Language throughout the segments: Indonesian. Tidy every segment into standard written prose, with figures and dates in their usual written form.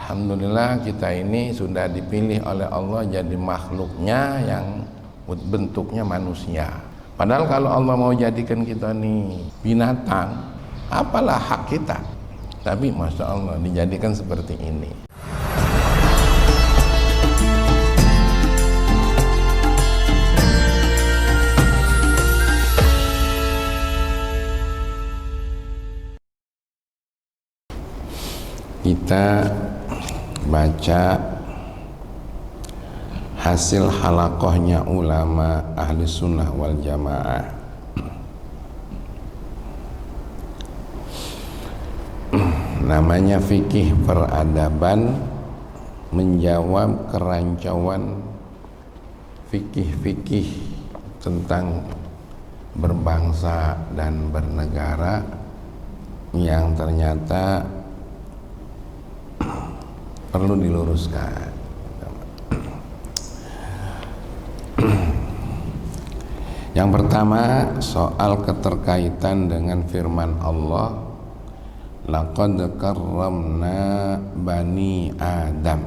Alhamdulillah kita ini sudah dipilih oleh Allah jadi makhluknya yang bentuknya manusia. Padahal kalau Allah mau jadikan kita nih binatang, apalah hak kita. Tapi Masya Allah dijadikan seperti ini. Kita baca hasil halakohnya ulama ahli sunnah wal jamaah. Namanya fikih peradaban, menjawab kerancauan fikih-fikih tentang berbangsa dan bernegara yang ternyata perlu diluruskan. Yang pertama soal keterkaitan dengan firman Allah, laqad karramna bani Adam,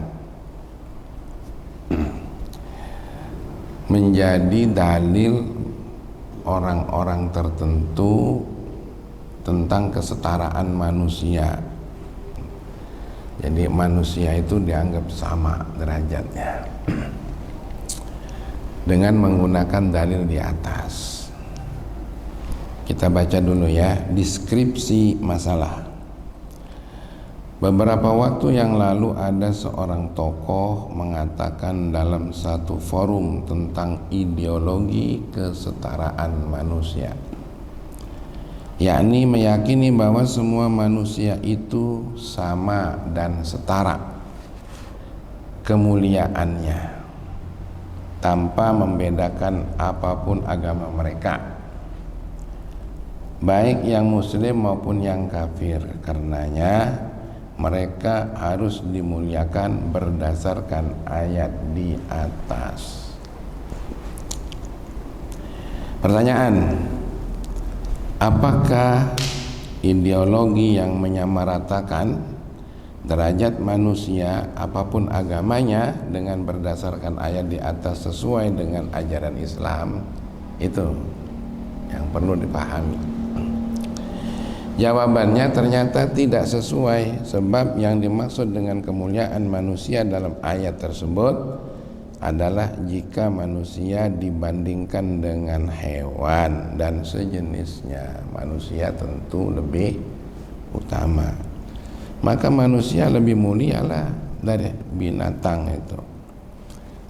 menjadi dalil orang-orang tertentu tentang kesetaraan manusia. Jadi manusia itu dianggap sama derajatnya dengan menggunakan dalil di atas. Kita baca dulu ya deskripsi masalah. Beberapa waktu yang lalu ada seorang tokoh mengatakan dalam satu forum tentang ideologi kesetaraan manusia, yakni meyakini bahwa semua manusia itu sama dan setara kemuliaannya tanpa membedakan apapun agama mereka, baik yang muslim maupun yang kafir. Karenanya mereka harus dimuliakan berdasarkan ayat di atas. Pertanyaan: apakah ideologi yang menyamaratakan derajat manusia apapun agamanya dengan berdasarkan ayat di atas sesuai dengan ajaran Islam? Itu yang perlu dipahami. Jawabannya ternyata tidak sesuai, sebab yang dimaksud dengan kemuliaan manusia dalam ayat tersebut adalah jika manusia dibandingkan dengan hewan dan sejenisnya. Manusia tentu lebih utama, maka manusia lebih mulia lah dari binatang itu,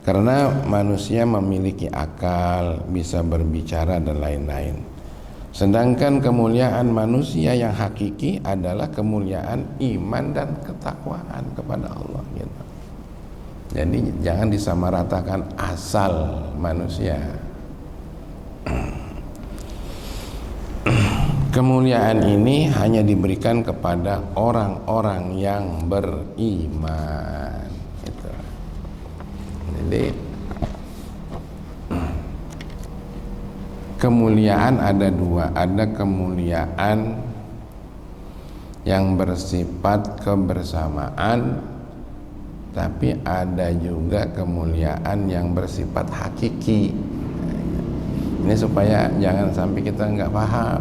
karena manusia memiliki akal, bisa berbicara dan lain-lain. Sedangkan kemuliaan manusia yang hakiki adalah kemuliaan iman dan ketakwaan kepada Allah gitu. Jadi jangan disamaratakan asal manusia. Kemuliaan ini hanya diberikan kepada orang-orang yang beriman. Gitu. Jadi kemuliaan ada dua, ada kemuliaan yang bersifat kebersamaan, tapi ada juga kemuliaan yang bersifat hakiki. Ini supaya jangan sampai kita nggak paham.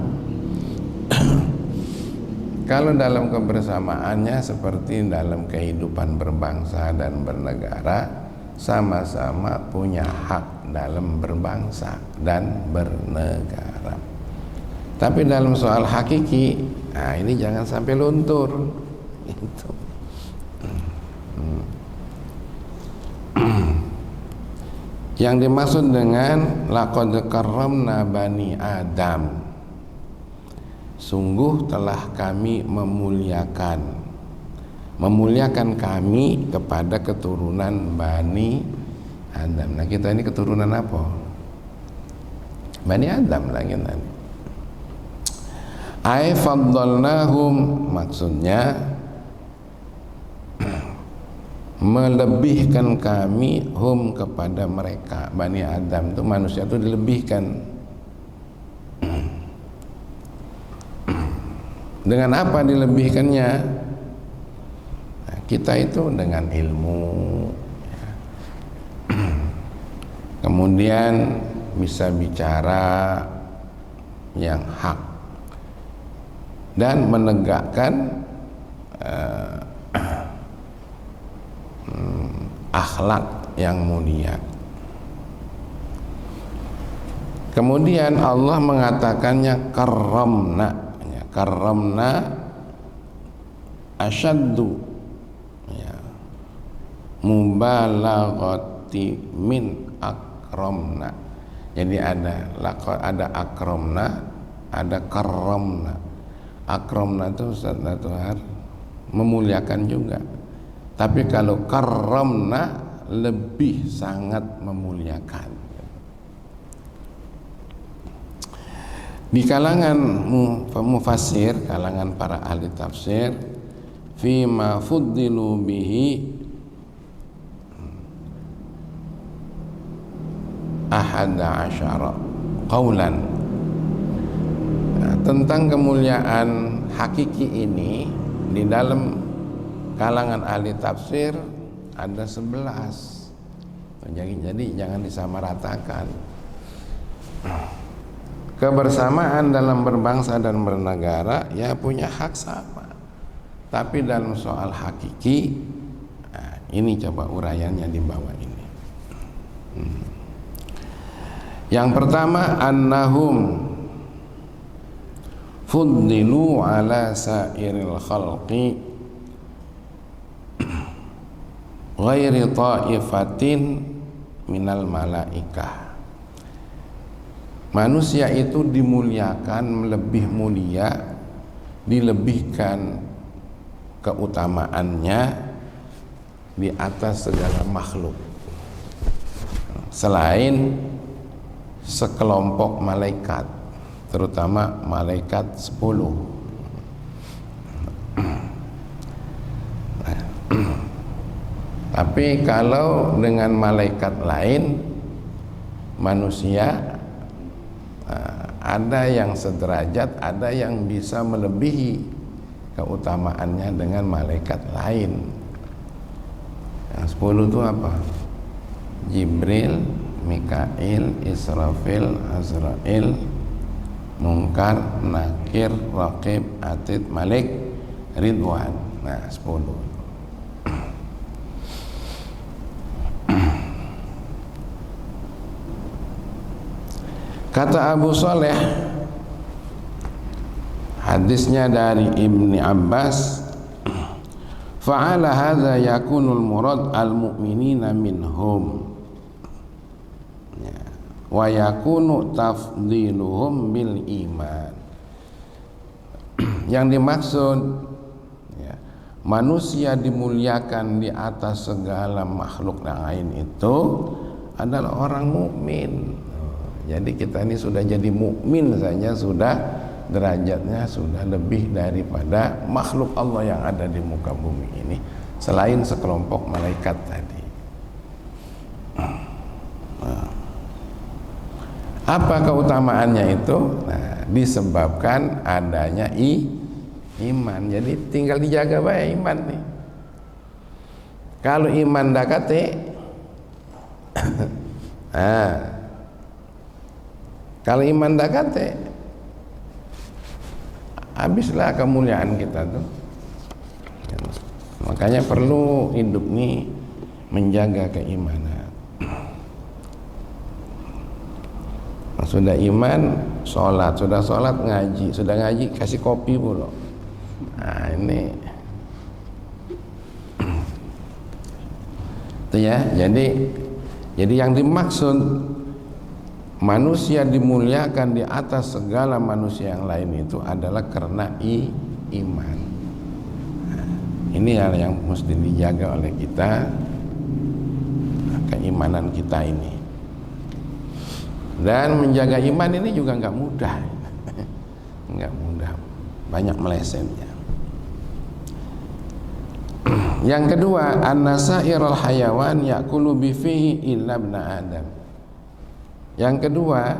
Kalau dalam kebersamaannya seperti dalam kehidupan berbangsa dan bernegara, sama-sama punya hak dalam berbangsa dan bernegara. Tapi dalam soal hakiki, nah ini jangan sampai luntur. Itu. Yang dimaksud dengan laqad karramna bani Adam, sungguh telah kami memuliakan kami kepada keturunan Bani Adam. Nah kita ini keturunan apa? Bani Adam lagi nanti. Ai faddalnahum, maksudnya melebihkan kami hum kepada mereka. Bani Adam itu manusia itu dilebihkan. Dengan apa dilebihkannya? kita itu dengan ilmu, kemudian bisa bicara yang hak dan menegakkan akhlak yang mulia. Kemudian Allah mengatakannya karramna, ya, karramna asyaddu, ya, mubalaghati min akramna. Jadi ada akramna, ada karramna. Akramna itu memuliakan juga. Tapi kalau karramna lebih sangat memuliakan. Di kalangan mufassir, kalangan para ahli tafsir, fima fuddilu bihi ahada asyara qaulan. Tentang kemuliaan hakiki ini di dalam kalangan ahli tafsir ada 11. Jadi jangan disamaratakan. Kebersamaan dalam berbangsa dan bernegara ya punya hak sama. Tapi dalam soal hakiki, nah, ini coba uraiannya di bawah ini. Yang pertama, annahum fuddilu ala sairil khalqi ghairi ta'ifatin minal malaikah. Manusia itu dimuliakan, lebih mulia, dilebihkan keutamaannya di atas segala makhluk selain sekelompok malaikat, terutama malaikat 10. Tapi kalau dengan malaikat lain, manusia ada yang sederajat, ada yang bisa melebihi keutamaannya dengan malaikat lain. Yang 10 itu apa? Jibril, Mikail, Israfil, Azrail, Munkar, Nakir, Raqib, Atid, Malik, Ridwan. Nah, 10. Kata Abu Saleh, hadisnya dari Ibni Abbas, fa'ala hadza yakunul murad al-mu'minina minhum, ya, wa yakunu tafdiluhum bil iman. Yang dimaksud, ya, manusia dimuliakan di atas segala makhluk yang lain itu adalah orang mukmin. Jadi kita ini sudah jadi mukmin saja sudah derajatnya sudah lebih daripada makhluk Allah yang ada di muka bumi ini, selain sekelompok malaikat tadi. Apa keutamaannya itu? Nah, disebabkan adanya iman. Jadi tinggal dijaga baik iman nih. Kalau iman dakate, kalau iman dakate, habislah kemuliaan kita tuh. Makanya perlu hidup ini menjaga keimanan. Sudah iman, sholat, sudah sholat ngaji, sudah ngaji kasih kopi pula. Nah ini, itu ya. Jadi yang dimaksud manusia dimuliakan di atas segala manusia yang lain itu adalah karena iman. Nah, ini hal yang mesti dijaga oleh kita, keimanan kita ini. Dan menjaga iman ini juga nggak mudah, nggak mudah, banyak melesetnya. Yang kedua, an-nasairal hayawan ya'kulu bi fihi illa ibna Adam. Yang kedua,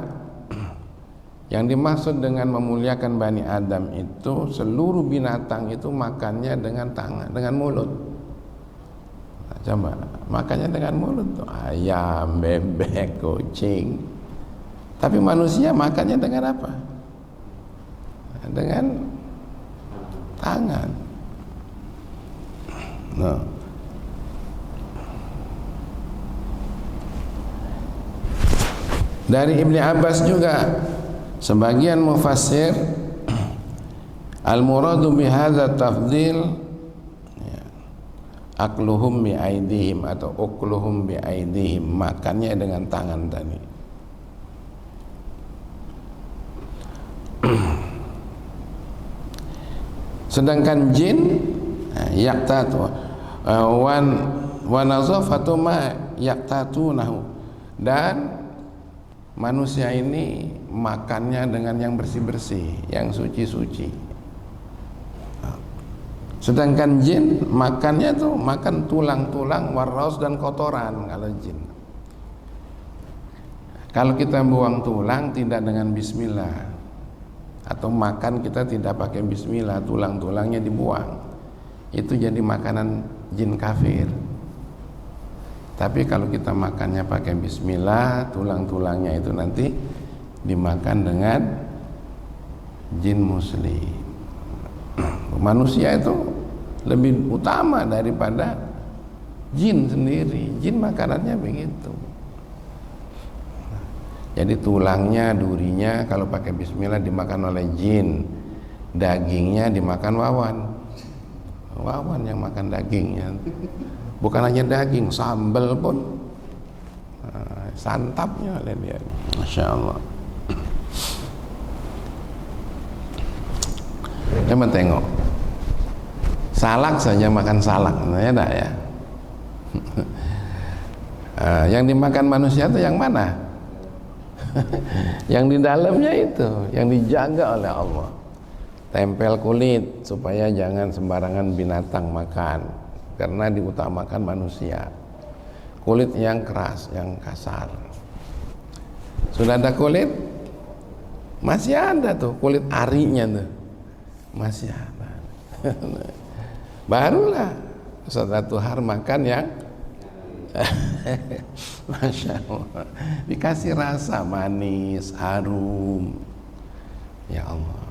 yang dimaksud dengan memuliakan Bani Adam itu seluruh binatang itu makannya dengan tangan, dengan mulut. Coba makannya dengan mulut tuh, ayam, bebek, kucing. Tapi manusia makannya dengan apa? Dengan tangan. Nah. Dari Ibnu Abbas juga sebagian mufassir al-muradu bihadza tafdil ya, akluhum bi aidihim atau ukluhum bi aidihim, makannya dengan tangan tadi. Sedangkan jin yaqtatu wa nazafatu ma yaqtatunahu, dan manusia ini makannya dengan yang bersih-bersih, yang suci-suci. Sedangkan jin makannya tuh makan tulang-tulang, warraus dan kotoran kalau jin. Kalau kita buang tulang tidak dengan bismillah, atau makan kita tidak pakai bismillah, tulang-tulangnya dibuang, itu jadi makanan jin kafir. Tapi kalau kita makannya pakai bismillah, tulang-tulangnya itu nanti dimakan dengan jin muslim. Manusia itu lebih utama daripada jin sendiri. Jin makanannya begitu. Jadi tulangnya, durinya kalau pakai bismillah dimakan oleh jin. Dagingnya dimakan wawan. Wawan yang makan dagingnya. Bukan hanya daging, sambal pun santapnya oleh dia. Masya Allah. Coba tengok, salak saja makan salak, ya enggak ya? Yang dimakan manusia itu yang mana? Yang di dalamnya itu, yang dijaga oleh Allah. Tempel kulit supaya jangan sembarangan binatang makan, karena diutamakan manusia. Kulit yang keras, yang kasar. Sudah ada kulit, masih ada tuh kulit arinya tuh, masih ada. Barulah satu hari makan yang Masya Allah, dikasih rasa manis, harum, ya Allah.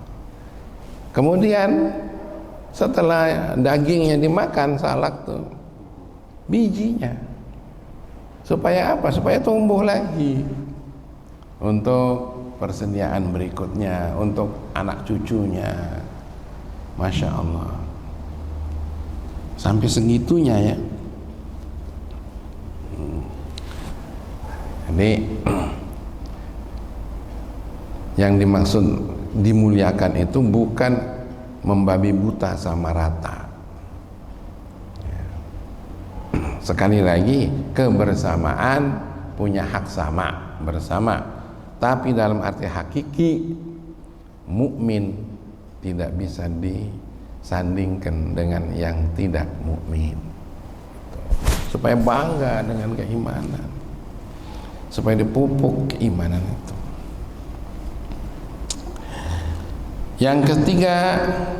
Kemudian setelah dagingnya dimakan, salak tuh bijinya, supaya apa? Supaya tumbuh lagi untuk persediaan berikutnya, untuk anak cucunya. Masya Allah, sampai segitunya ya. Jadi yang dimaksud dimuliakan itu bukan membabi buta sama rata. Sekali lagi, kebersamaan punya hak sama, bersama. Tapi dalam arti hakiki, mukmin tidak bisa disandingkan dengan yang tidak mukmin. Supaya bangga dengan keimanan, supaya dipupuk keimanan itu. Yang ketiga,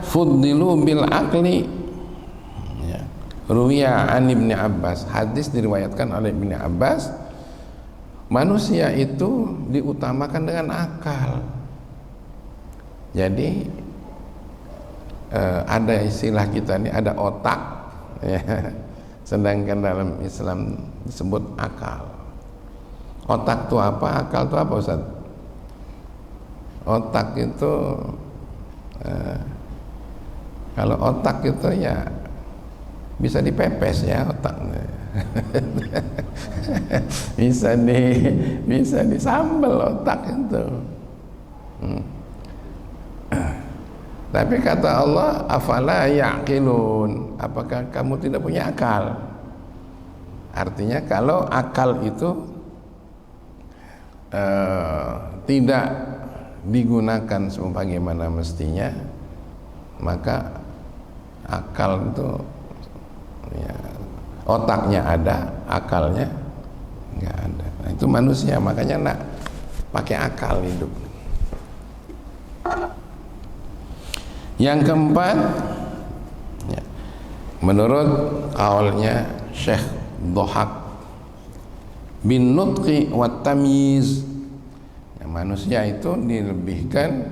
fuddilu bil aqli. Ya. Ruwiya an Ibnu Abbas, hadis diriwayatkan oleh Ibnu Abbas, manusia itu diutamakan dengan akal. Jadi ada istilah kita ini, ada otak ya. Sedangkan dalam Islam disebut akal. Otak itu apa? Akal itu apa, Ustaz? Otak itu kalau otak itu ya bisa dipepes ya otaknya. bisa disambel otak itu. Tapi kata Allah, afala yaqilun, apakah kamu tidak punya akal? Artinya kalau akal itu tidak digunakan sebagaimana mestinya, maka akal itu ya, otaknya ada, akalnya nggak ada. Nah, itu manusia, makanya nak pakai akal hidup. Yang keempat, ya, menurut kaulnya Syekh Dhahak bin nutqi wat tamyiz. Manusia itu dilebihkan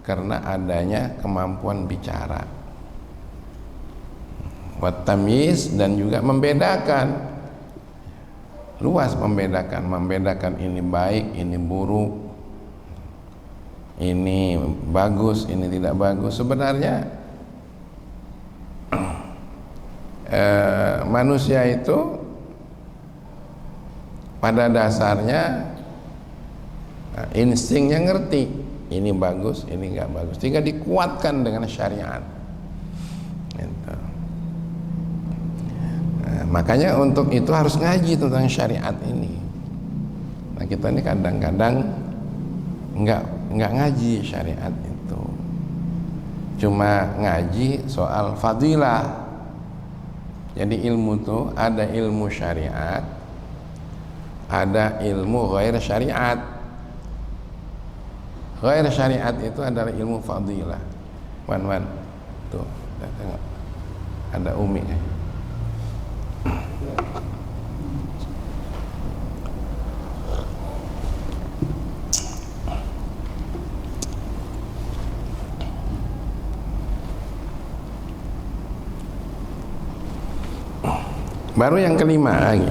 karena adanya kemampuan bicara, wat tamyiz, dan juga membedakan, luas membedakan ini baik, ini buruk, ini bagus, ini tidak bagus. Sebenarnya manusia itu pada dasarnya instingnya ngerti ini bagus, ini nggak bagus, tinggal dikuatkan dengan syariat gitu. Makanya untuk itu harus ngaji tentang syariat ini. Nah, kita ini kadang-kadang nggak ngaji syariat itu, cuma ngaji soal fadilah. Jadi ilmu tuh ada ilmu syariat, ada ilmu ghair syariat. Ghair syariat itu adalah ilmu fadilah. Wan tuh, tengok ada Umi. Baru yang kelima lagi,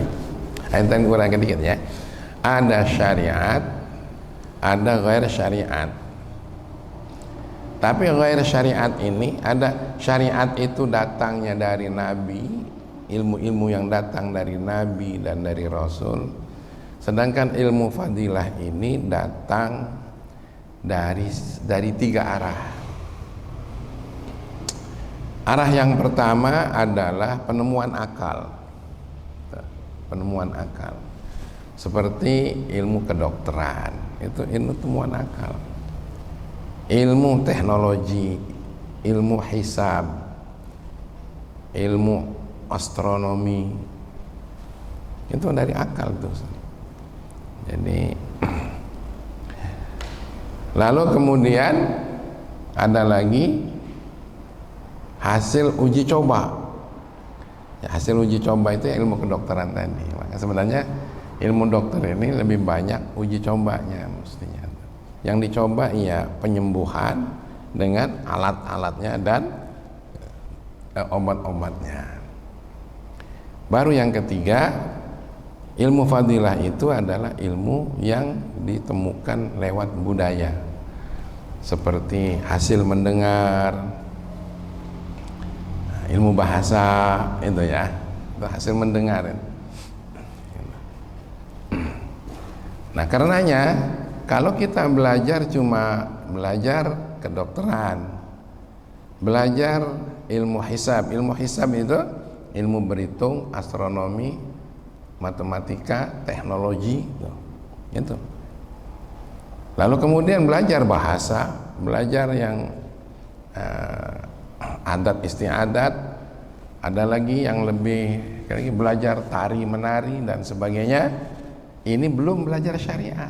ayat yang kurang sedikit ya. Ada syariat, ada ghair syariat. Tapi ghair syariat ini, ada syariat itu datangnya dari Nabi, ilmu-ilmu yang datang dari Nabi dan dari Rasul. Sedangkan ilmu fadilah ini datang dari tiga arah. Arah yang pertama adalah penemuan akal. Penemuan akal. Seperti ilmu kedokteran, itu ilmu temuan akal. Ilmu teknologi, ilmu hisab, ilmu astronomi, itu dari akal tuh. Jadi lalu kemudian ada lagi hasil uji coba. Ya, hasil uji coba itu ilmu kedokteran tadi. Maka sebenarnya ilmu dokter ini lebih banyak uji cobanya mestinya. Yang dicoba ya penyembuhan dengan alat-alatnya dan obat-obatnya. Baru yang ketiga, ilmu fadilah itu adalah ilmu yang ditemukan lewat budaya. Seperti hasil mendengar, ilmu bahasa itu ya, itu hasil mendengar. Nah, karenanya kalau kita belajar cuma belajar kedokteran, belajar ilmu hisab itu ilmu berhitung, astronomi, matematika, teknologi gitu. Lalu kemudian belajar bahasa, belajar yang adat istiadat, ada lagi yang lebih lagi belajar tari menari dan sebagainya. Ini belum belajar syariat,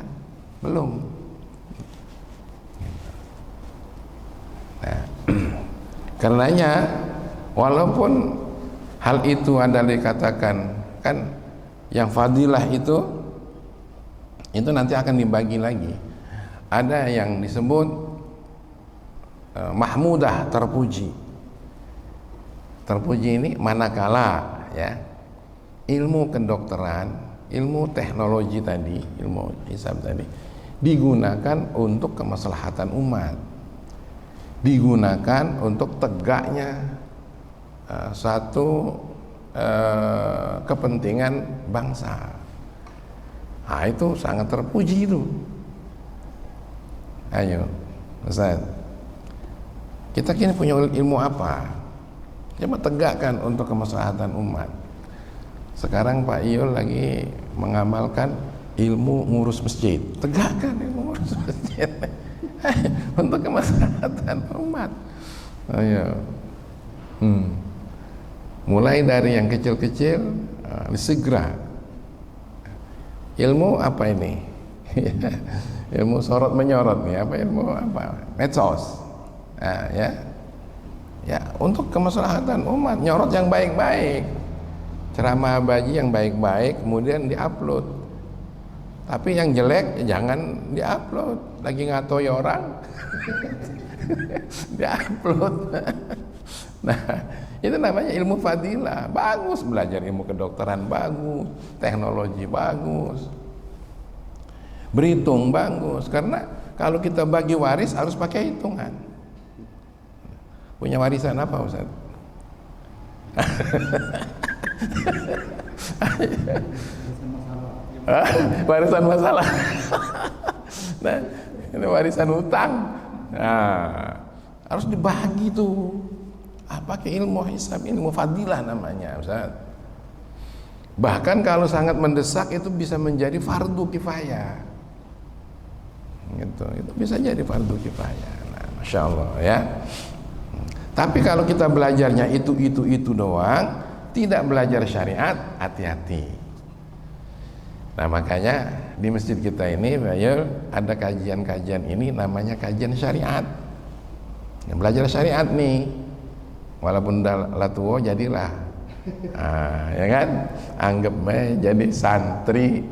belum. Nah, karenanya walaupun hal itu ada dikatakan kan yang fadilah itu nanti akan dibagi lagi. Ada yang disebut mahmudah, terpuji. Terpuji ini manakala ya ilmu kedokteran, ilmu teknologi tadi, ilmu hisab tadi digunakan untuk kemaslahatan umat, digunakan untuk tegaknya satu kepentingan bangsa. Nah, itu sangat terpuji itu. Ayo Ustaz, kita kini punya ilmu apa? Coba tegakkan untuk kemaslahatan umat. Sekarang Pak Iyul lagi mengamalkan ilmu ngurus masjid. Tegakkan ilmu ngurus masjid untuk kemaslahatan umat. Ayo. Mulai dari yang kecil-kecil segera. Ilmu apa ini? Ilmu sorot menyorot nih, apa ilmu apa? Medsos. Nah, ya, untuk kemaslahatan umat, nyorot yang baik-baik, ceramah Baji yang baik-baik kemudian diupload, tapi yang jelek jangan diupload. Lagi ngatoi orang diupload. Nah, itu namanya ilmu fadilah. Bagus belajar ilmu kedokteran, bagus, teknologi bagus, berhitung bagus. Karena kalau kita bagi waris harus pakai hitungan. Punya warisan apa Ustaz? Warisan masalah. Nah, ini warisan hutang. Nah, harus dibagi tuh. Pakai ilmu hisab, ilmu fadilah namanya Ustaz. Bahkan kalau sangat mendesak itu bisa menjadi fardu kifayah. Gitu, itu bisa jadi fardu kifayah. Nah, Masya Allah ya. Tapi kalau kita belajarnya itu doang, tidak belajar syariat, hati-hati. Nah, makanya di masjid kita ini ada kajian-kajian ini namanya kajian syariat. Belajar syariat nih, walaupun udah tua jadilah, ya kan? Anggap jadi santri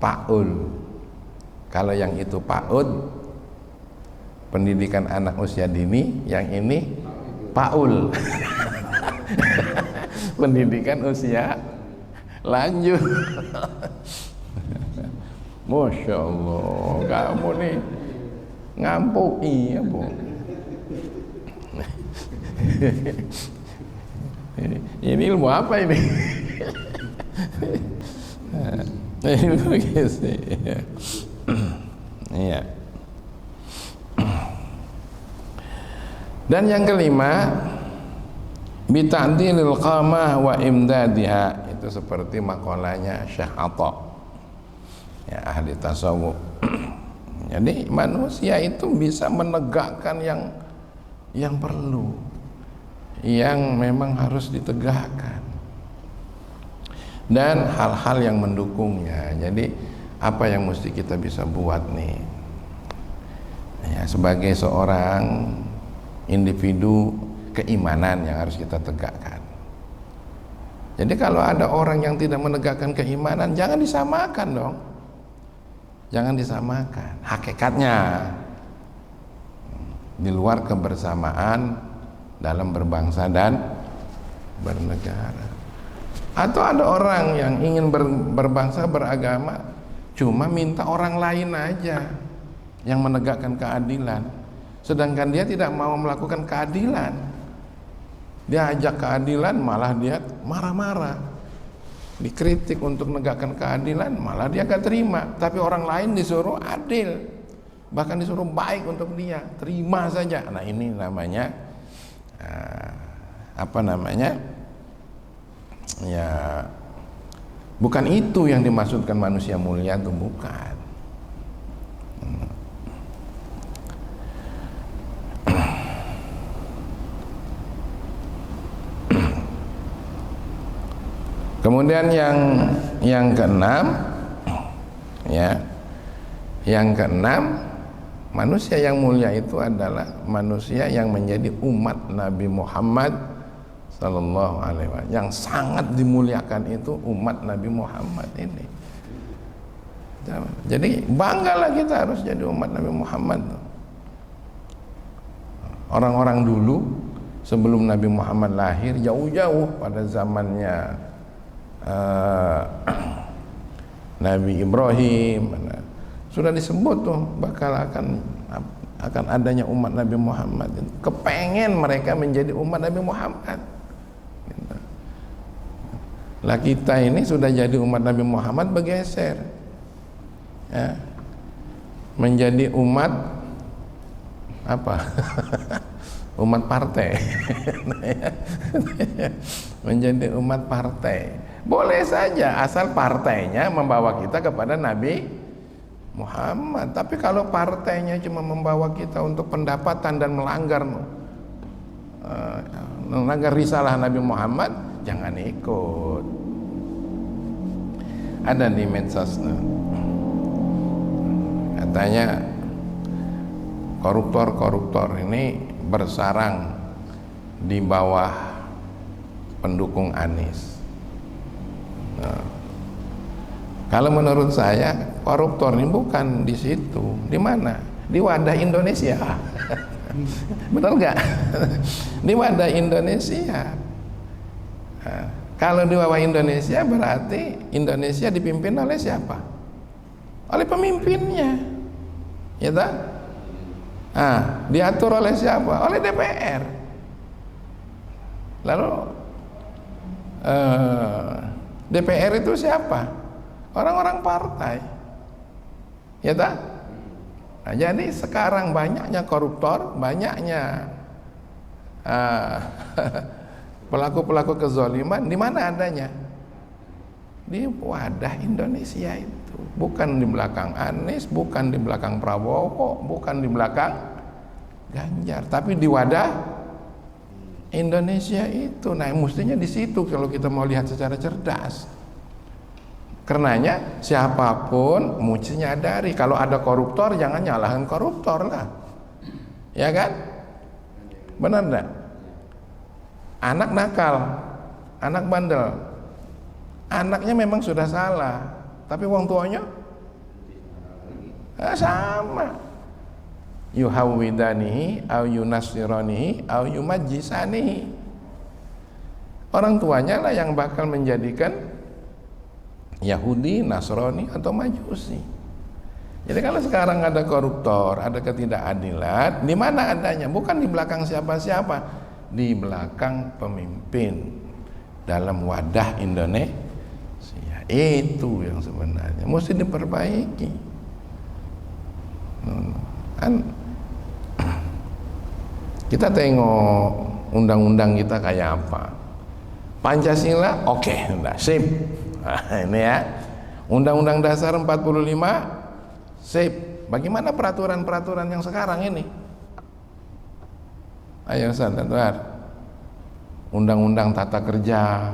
PAUD. Kalau yang itu PAUD, pendidikan anak usia dini, yang ini PAUL. Pendidikan usia lanjut. Masya Allah, kamu nih ngampuki ya Bu. Ini ilmu apa ini? Ilmu gitu. Iya. Dan yang kelima, bita'dilil qamah wa imdadiha, itu seperti makalahnya Syekh Atha, ya, ahli tasawuf. Jadi manusia itu bisa menegakkan yang perlu, yang memang harus ditegakkan, dan hal-hal yang mendukungnya. Jadi apa yang mesti kita bisa buat nih, ya, sebagai seorang individu keimanan yang harus kita tegakkan. Jadi kalau ada orang yang tidak menegakkan keimanan, jangan disamakan dong. Jangan disamakan. Hakikatnya di luar kebersamaan dalam berbangsa dan bernegara. Atau ada orang yang ingin berbangsa, beragama, cuma minta orang lain aja yang menegakkan keadilan, sedangkan dia tidak mau melakukan keadilan. Dia ajak keadilan, malah dia marah-marah. Dikritik untuk menegakkan keadilan, malah dia gak terima. Tapi orang lain disuruh adil, bahkan disuruh baik untuk dia, terima saja. Nah, ini namanya apa namanya? Ya, bukan itu yang dimaksudkan manusia mulia, itu bukan. Kemudian yang keenam, ya, yang keenam, manusia yang mulia itu adalah manusia yang menjadi umat Nabi Muhammad Sallallahu Alaihi Wasallam. Yang sangat dimuliakan itu umat Nabi Muhammad ini. Jadi banggalah kita harus jadi umat Nabi Muhammad. Orang-orang dulu sebelum Nabi Muhammad lahir, jauh-jauh pada zamannya Nabi Ibrahim, sudah disebut tuh bakal akan adanya umat Nabi Muhammad. Kepengen mereka menjadi umat Nabi Muhammad. Lah kita ini sudah jadi umat Nabi Muhammad, bergeser, ya, menjadi umat apa? Umat partai. Menjadi umat partai. Boleh saja asal partainya membawa kita kepada Nabi Muhammad. Tapi kalau partainya cuma membawa kita untuk pendapatan dan melanggar risalah Nabi Muhammad, jangan ikut. Ada di medsos, katanya koruptor ini bersarang di bawah pendukung Anies. Kalau menurut saya koruptor ini bukan di situ. Di mana? Di wadah Indonesia. Benar nggak? Di wadah Indonesia. Nah, kalau di wadah Indonesia berarti Indonesia dipimpin oleh siapa? Oleh pemimpinnya, ya tak? Nah, diatur oleh siapa? Oleh DPR. Lalu DPR itu siapa? Orang-orang partai, ya tak? Nah, jadi sekarang banyaknya koruptor, banyaknya pelaku-pelaku kezaliman, di mana adanya? Di wadah Indonesia itu, bukan di belakang Anies, bukan di belakang Prabowo, bukan di belakang Ganjar, tapi di wadah Indonesia itu. Nah, mestinya di situ kalau kita mau lihat secara cerdas. Karenanya siapapun mesti nyadari kalau ada koruptor jangan nyalahin koruptor lah, ya kan? Benar enggak? Anak nakal, anak bandel, anaknya memang sudah salah, tapi wong tuanya sama. Yuhawwidanihi au yunasiranihi au yumajjisanihi. Orang tuanya lah yang bakal menjadikan Yahudi, Nasrani atau Majusi. Jadi kalau sekarang ada koruptor, ada ketidakadilan, di mana adanya? Bukan di belakang siapa-siapa, di belakang pemimpin dalam wadah Indonesia. Itu yang sebenarnya mesti diperbaiki. Kan kita tengok undang-undang kita kayak apa. Pancasila oke, udah sip. Nah, ini ya, Undang-Undang Dasar 45 sip. Bagaimana peraturan-peraturan yang sekarang ini? Ayo Ustaz, Undang-Undang Tata Kerja,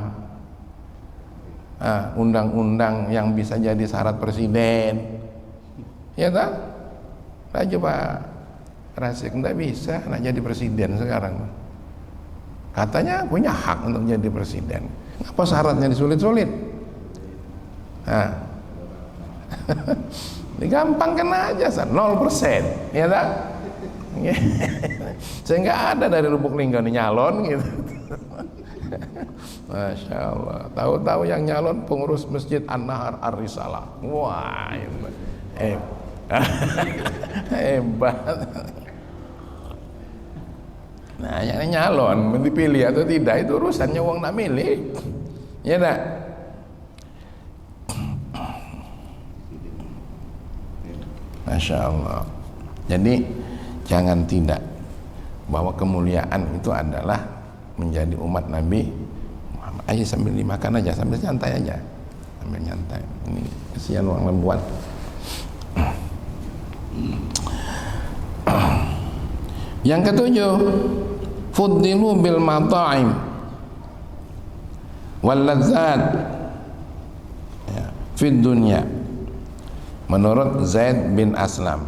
undang-undang yang bisa jadi syarat presiden, ya tak? Nah, coba Rasik nggak bisa nak jadi presiden sekarang. Katanya punya hak untuk jadi presiden. Apa syaratnya disulit-sulit? Nah, digampangkan aja, 0%, ya tak? Sehingga ada dari Lubuk Linggau nyalon gitu. Masya Allah. Tahu-tahu yang nyalon pengurus Masjid An-Nahar Ar-Risalah. Wah, hebat. Nah, yang nyalon dipilih atau tidak itu urusannya wong nak milih, ya tak? Masya Allah. Jadi jangan tidak, bahwa kemuliaan itu adalah menjadi umat Nabi Muhammad. Ayo sambil dimakan aja, sambil santai aja, sambil nyantai. Ini kesian orang lembuan. Yang ketujuh, fuddilu bil mata'im wal ladzat fid dunya. Menurut Zaid bin Aslam,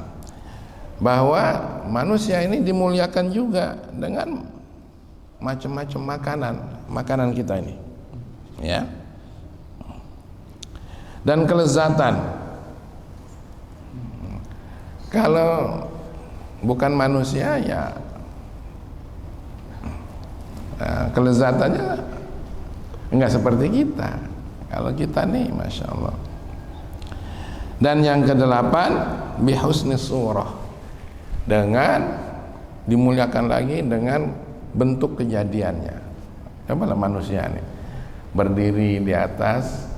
bahwa manusia ini dimuliakan juga dengan macam-macam makanan kita ini, ya, dan kelezatan. Kalau bukan manusia ya kelezatannya enggak seperti kita. Kalau kita nih, Masya Allah. Dan yang kedelapan, bihusni surah, dengan dimuliakan lagi dengan bentuk kejadiannya. Cobalah manusia nih berdiri di atas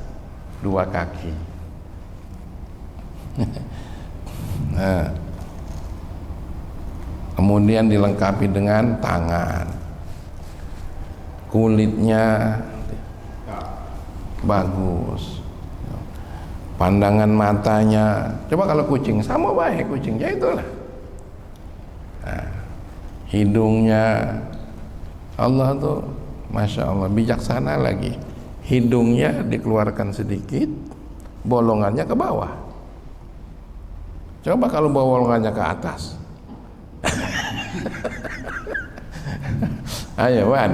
dua kaki. Nah, kemudian dilengkapi dengan tangan, kulitnya bagus, pandangan matanya. Coba kalau kucing, sama baik kucingnya itulah. Nah, hidungnya, Allah tuh Masya Allah bijaksana lagi. Hidungnya dikeluarkan sedikit, bolongannya ke bawah. Coba kalau bolongannya ke atas. Ayo Wan,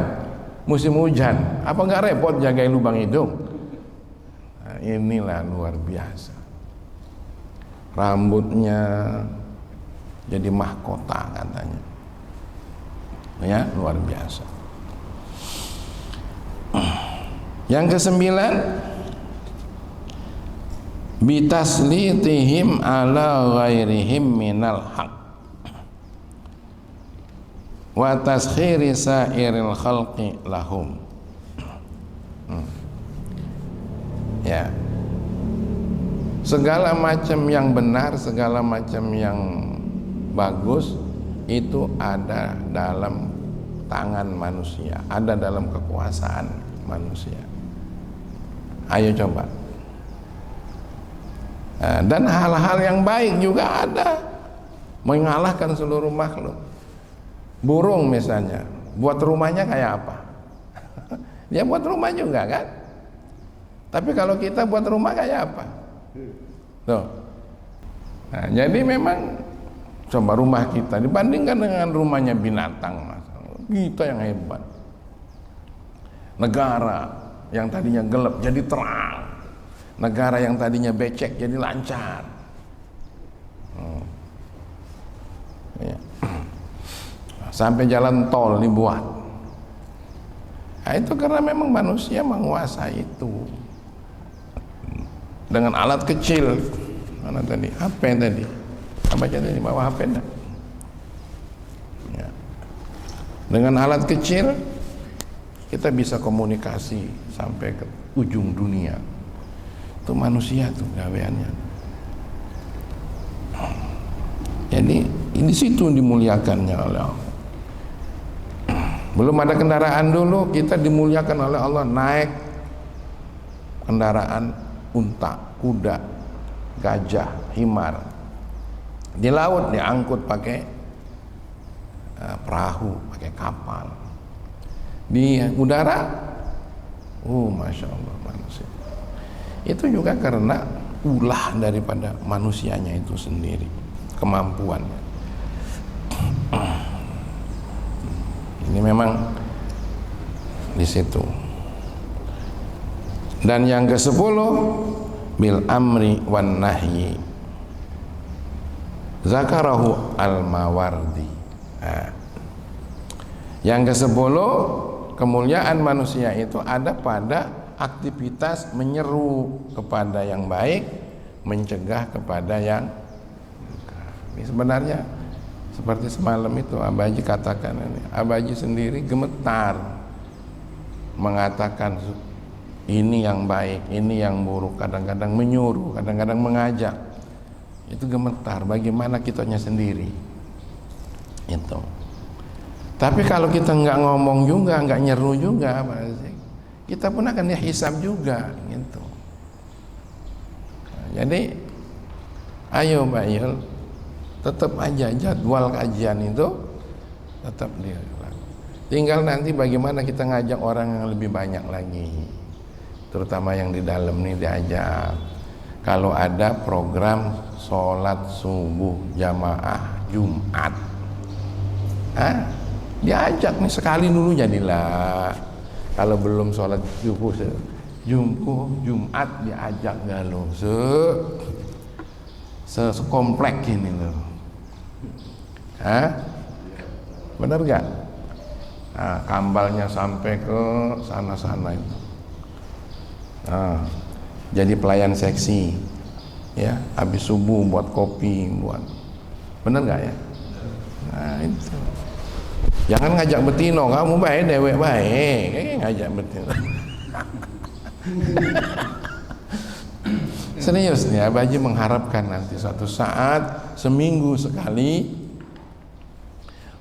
musim hujan, apa nggak repot jagain lubang hidung? inilah luar biasa. Rambutnya jadi mahkota katanya. Ya, luar biasa. Yang kesembilan, bitaslitihim ala ghairihim minal haq wa taskhiri sairil khalqi lahum. Ya, segala macam yang benar, segala macam yang bagus itu ada dalam tangan manusia, ada dalam kekuasaan manusia. Ayo coba. Dan hal-hal yang baik juga ada, mengalahkan seluruh makhluk. Burung misalnya, buat rumahnya kayak apa? Dia buat rumah juga kan? Tapi kalau kita buat rumah kayak apa? Tuh. Nah, jadi memang coba rumah kita dibandingkan dengan rumahnya binatang, Mas. Kita yang hebat. Negara yang tadinya gelap jadi terang. Negara yang tadinya becek jadi lancar. Ya. Sampai jalan tol dibuat. Nah, itu karena memang manusia menguasai itu. Dengan alat kecil. Mana tadi? HP tadi. Apa aja tadi bawa HP enggak? Ya. Dengan alat kecil kita bisa komunikasi sampai ke ujung dunia. Itu manusia tuh gaweannya. Jadi di situ dimuliakannya oleh Allah. Belum ada kendaraan dulu, kita dimuliakan oleh Allah naik kendaraan unta, kuda, gajah, himar. Di laut diangkut pakai perahu, pakai kapal. Di udara, masya Allah manusia. Itu juga karena ulah daripada manusianya itu sendiri, kemampuannya. Ini memang di situ. Dan yang ke-10, bil amri wan nahyi. Zakarahu al-Mawardi. Nah, yang ke-10, kemuliaan manusia itu ada pada aktivitas menyeru kepada yang baik, mencegah kepada yang ini sebenarnya seperti semalam itu Abaji katakan ini, Abaji sendiri gemetar mengatakan ini yang baik, ini yang buruk, kadang-kadang menyuruh, kadang-kadang mengajak. Itu gemetar bagaimana kitanya sendiri. Itu. Tapi kalau kita nggak ngomong juga, nggak nyeru juga, kita pun akan dihisab juga gitu. Jadi ayo Mbak Yul, tetap aja jadwal kajian itu tetap dilakukan. Tinggal nanti bagaimana kita ngajak orang yang lebih banyak lagi, terutama yang di dalam nih diajak. Kalau ada program sholat subuh jamaah Jumat, diajak nih sekali dulu jadilah. Kalau belum sholat subuh Jumat diajak galuh sekomplek ini loh. Benar gak? Nah, kambalnya sampai ke sana-sana itu. Jadi pelayan seksi, ya. Habis subuh buat kopi, buat. Benar gak ya? Nah itu. Jangan ngajak betino, kamu baik dewek baik, ngajak betino. Serius nih, Abaji mengharapkan nanti suatu saat seminggu sekali,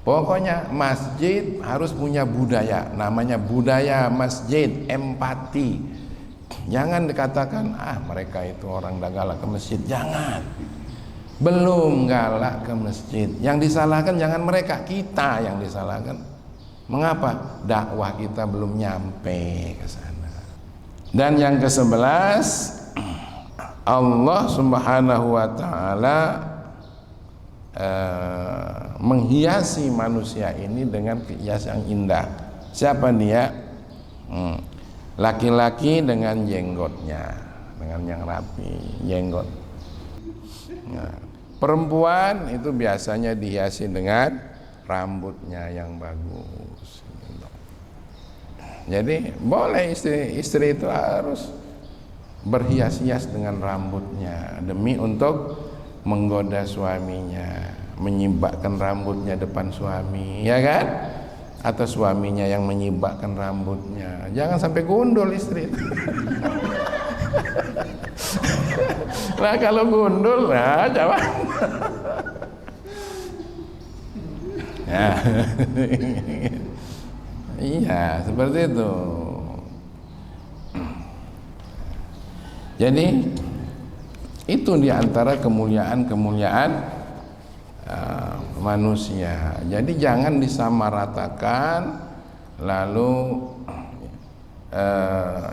pokoknya masjid harus punya budaya, namanya budaya masjid, empati. Jangan dikatakan mereka itu orang dah galak ke masjid, jangan. Belum galak ke masjid, yang disalahkan jangan mereka, kita yang disalahkan. Mengapa? Dakwah kita belum nyampe ke sana. Dan yang ke-11, Allah Subhanahu wa ta'ala menghiasi manusia ini dengan hias yang indah. Siapa dia? Laki-laki dengan jenggotnya. dengan yang rapi, jenggot. Nah, perempuan itu biasanya dihiasi dengan rambutnya yang bagus. Jadi boleh istri itu harus berhias-hias dengan rambutnya demi untuk menggoda suaminya, menyibakkan rambutnya depan suami, ya kan? Atau suaminya yang menyibakkan rambutnya. Jangan sampai gundul istri. Nah kalau gundul, nah coba. Ya. Iya, seperti itu. Jadi itu diantara kemuliaan-kemuliaan manusia. Jadi jangan disamaratakan. Lalu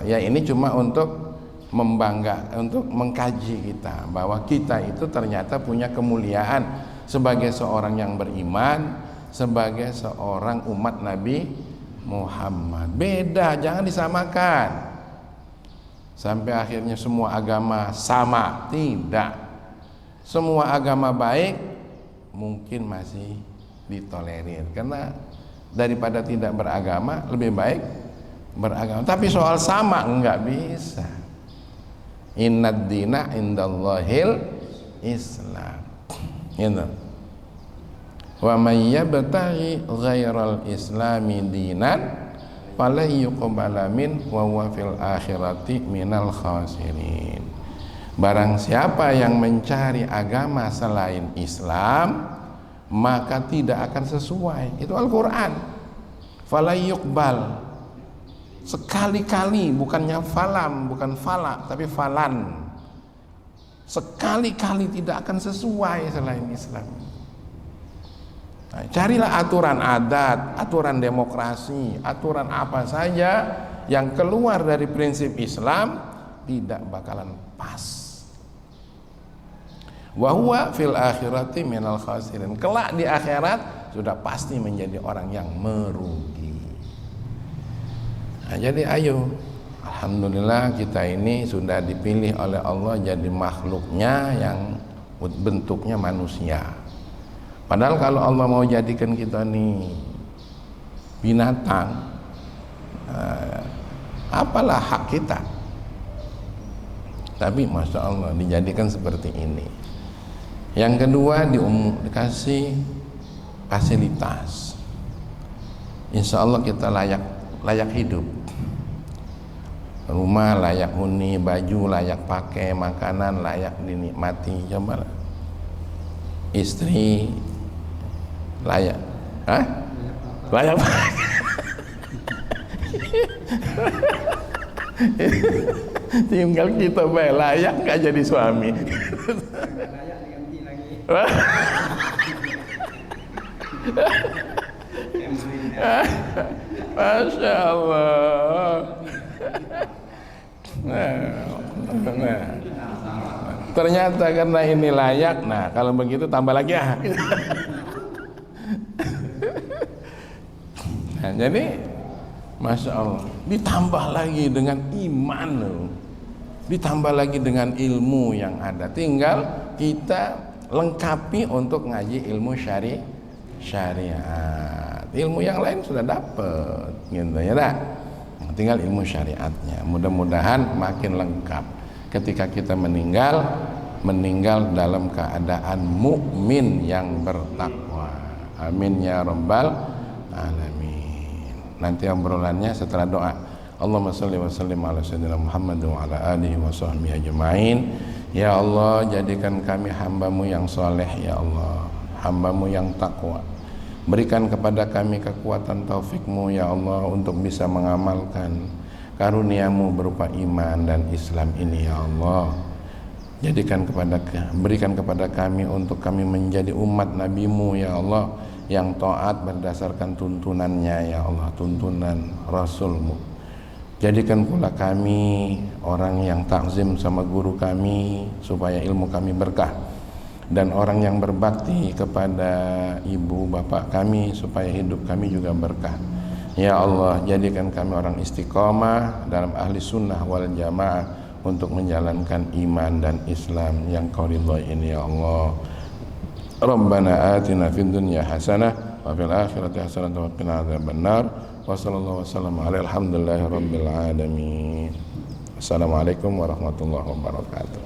ya ini cuma untuk membanggakan, untuk mengkaji kita bahwa kita itu ternyata punya kemuliaan sebagai seorang yang beriman, sebagai seorang umat Nabi Muhammad. Beda, jangan disamakan sampai akhirnya semua agama sama. Tidak, semua agama baik mungkin masih ditolerir, karena daripada tidak beragama lebih baik beragama. Tapi soal sama enggak bisa. Innad dina indallahil Islam. Gitu. Wa may yabtaghi ghairal islami dinan fala yuqbala min wa huwa fil akhirati minal khasirin. Barang siapa yang mencari agama selain Islam, maka tidak akan sesuai. Itu Al-Qur'an. Fala yuqbal. Sekali-kali, bukannya falam, bukan fala, tapi falan. Sekali-kali tidak akan sesuai selain Islam. Nah, carilah aturan adat, aturan demokrasi, aturan apa saja yang keluar dari prinsip Islam tidak bakalan pas. Wa huwa fil akhirati minal khasirin. Kelak di akhirat sudah pasti menjadi orang yang merugi. Nah, jadi ayo, alhamdulillah kita ini sudah dipilih oleh Allah jadi makhluknya yang bentuknya manusia. Padahal kalau Allah mau jadikan kita nih binatang, apalah hak kita. Tapi Masya Allah dijadikan seperti ini. Yang kedua dikasih fasilitas. Insya Allah kita layak hidup. Rumah layak huni, baju layak pakai, makanan layak dinikmati. Coba istri layak, layak tinggal kita layak nggak jadi suami. Masya Allah. Nah, ternyata karena ini layak. Nah kalau begitu tambah lagi ya. Nah, jadi Masya Allah, ditambah lagi dengan iman loh, ditambah lagi dengan ilmu yang ada. Tinggal kita lengkapi untuk ngaji ilmu syariat. Ilmu yang lain sudah dapat, gitu ya dah. Tinggal ilmu syariatnya. Mudah-mudahan makin lengkap. Ketika kita meninggal dalam keadaan mukmin yang bertakwa. Amin ya rabbal alamin. Nanti obrolannya setelah doa. Allahumma shalli wa sallim ala sayyidina Muhammad wa ala alihi wa sahbihi ajma'in. Ya Allah, jadikan kami hamba-Mu yang soleh, ya Allah, hamba-Mu yang takwa. Berikan kepada kami kekuatan taufik-Mu ya Allah untuk bisa mengamalkan karunia-Mu berupa iman dan Islam ini ya Allah. Berikan kepada kami untuk kami menjadi umat Nabi-Mu ya Allah, yang taat berdasarkan tuntunannya ya Allah, tuntunan Rasul-Mu. Jadikan pula kami orang yang takzim sama guru kami supaya ilmu kami berkah, dan orang yang berbakti kepada ibu bapak kami supaya hidup kami juga berkah. Ya Allah, jadikan kami orang istiqomah dalam ahli sunnah wal jamaah untuk menjalankan iman dan Islam yang Kau ridhai ini ya Allah. Rabbana atina fid dunya hasanah wa fil akhirati hasanah wa qina adzabannar. Wa sallallahu wasallam ala alhamdulillahi rabbil alamin. Assalamualaikum warahmatullahi wabarakatuh.